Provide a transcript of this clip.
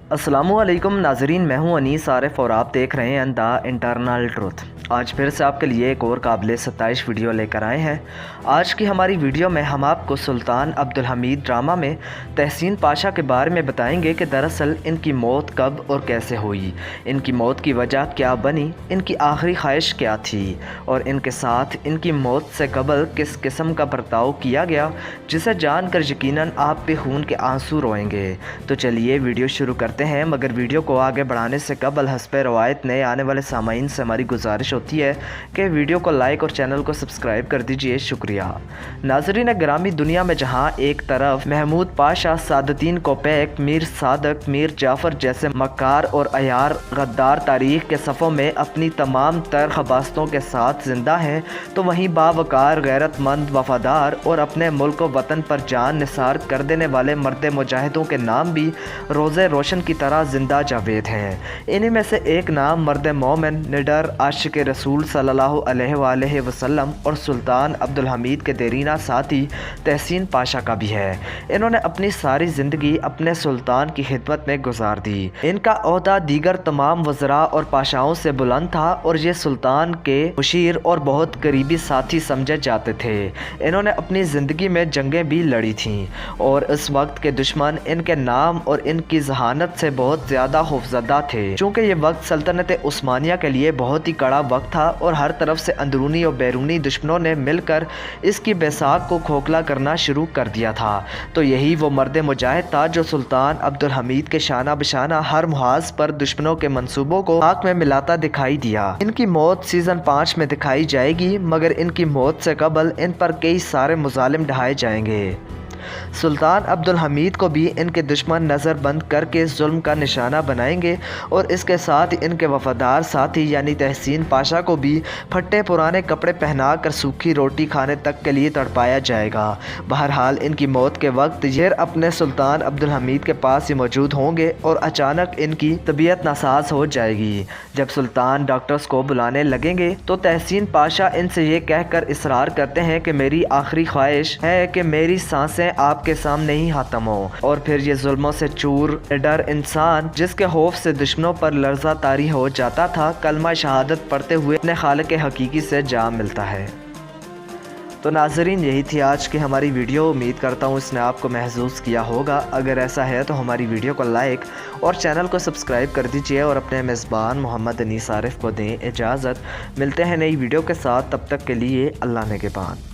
अस्सलामुअलैकुम नाजरीन, मैं हूं अनीस आरिफ और आप देख रहे हैं द इंटरनल ट्रुथ। आज फिर से आपके लिए एक और काबिल सताइश वीडियो लेकर आए हैं। आज की हमारी वीडियो में हम आपको सुल्तान अब्दुल हमीद ड्रामा में तहसीन पाशा के बारे में बताएंगे कि दरअसल इनकी मौत कब और कैसे हुई, इनकी मौत की वजह क्या बनी, इनकी आखिरी ख्वाहिश क्या थी और इनके साथ इनकी मौत से कबल किस किस्म का बर्ताव किया गया, जिसे जानकर यकीनन आप भी खून के आंसू रोएंगे। तो चलिए वीडियो शुरू करते हैं, मगर वीडियो को आगे बढ़ाने से कबल हस्ब रवायत नए आने वाले सामाईन से हमारी गुजारिश होती है कि वीडियो को लाइक और चैनल को सब्सक्राइब कर दीजिए। शुक्रिया। नाजरीन ग्रामी, दुनिया में जहां एक तरफ महमूद पाशा, सादतीन कोपैक, मीर सादक, मीर जाफ़र जैसे मक्कार और अयार गद्दार तारीख के सफ़ों में अपनी तमाम तर खबासतों के साथ ज़िंदा हैं, तो वहीं बावकार, गैरतमंद, वफ़ादार और अपने मुल्क व वतन पर जान निसार कर देने वाले मर्द मुजाहिदों के नाम भी रोज़े रोशन की तरह ज़िंदा जावेद हैं। इन्हीं में से एक नाम मर्द मोमिन, निडर, आशिक रसूल सल्लल्लाहु अलैहि वसल्लम और सुल्तान अब्दुल हमीद के देरीना साथी तहसीन पाशा का भी है। इन्होंने अपनी सारी ज़िंदगी अपने सुल्तान की खिदमत में गुजार दी। इनका ओहदा दीगर तमाम वज़रा और पाशाओं से बुलंद था और ये सुल्तान के मुशीर और बहुत करीबी साथी समझे जाते थे। इन्होंने अपनी ज़िंदगी में जंगें भी लड़ी थीं और इस वक्त के दुश्मन इनके नाम और इनकी जहानत से बहुत ज़्यादा खौफज़दा थे। चूँकि ये वक्त सल्तनत उस्मानिया के लिए बहुत ही कड़ा वक्त था और हर तरफ से अंदरूनी और बैरूनी दुश्मनों ने मिलकर इसकी बैसाख को खोखला करना शुरू कर दिया था। तो यही वो मर्द मुजाहिद था जो सुल्तान अब्दुल हमीद के शाना बशाना हर मुहाज पर दुश्मनों के मंसूबों को आँख में मिलाता दिखाई दिया। इनकी मौत सीज़न 5 में दिखाई जाएगी, मगर इनकी मौत से कबल इन पर कई सारे मुजालिम ढहाए जाएंगे। सुल्तान अब्दुल हमीद को भी इनके दुश्मन नज़र बंद करके जुल्म का निशाना बनाएंगे और इसके साथ इनके वफादार साथी यानी तहसीन पाशा को भी फट्टे पुराने कपड़े पहना कर सूखी रोटी खाने तक के लिए तड़पाया जाएगा। बहरहाल इनकी मौत के वक्त ये अपने सुल्तान अब्दुल हमीद के पास ही मौजूद होंगे और अचानक इनकी तबीयत नासाज हो जाएगी। जब सुल्तान डॉक्टर्स को बुलाने लगेंगे तो तहसीन पाशा इनसे ये कहकर इसरार करते हैं कि मेरी आखिरी ख्वाहिश है कि मेरी सांसें आपके सामने ही खत्म हो। और फिर ये जुल्मों से चूर डर इंसान जिसके खौफ से दुश्मनों पर लर्जा तारी हो जाता था, कलमा शहादत पढ़ते हुए अपने खालिक हकीकी से जा मिलता है। तो नाजरीन, यही थी आज की हमारी वीडियो। उम्मीद करता हूँ इसने आपको महसूस किया होगा। अगर ऐसा है तो हमारी वीडियो को लाइक और चैनल को सब्सक्राइब कर दीजिए और अपने मेज़बान मोहम्मद अनीस आरिफ को दें इजाज़त। मिलते हैं नई वीडियो के साथ, तब तक के लिए अल्लाह ने के बाद।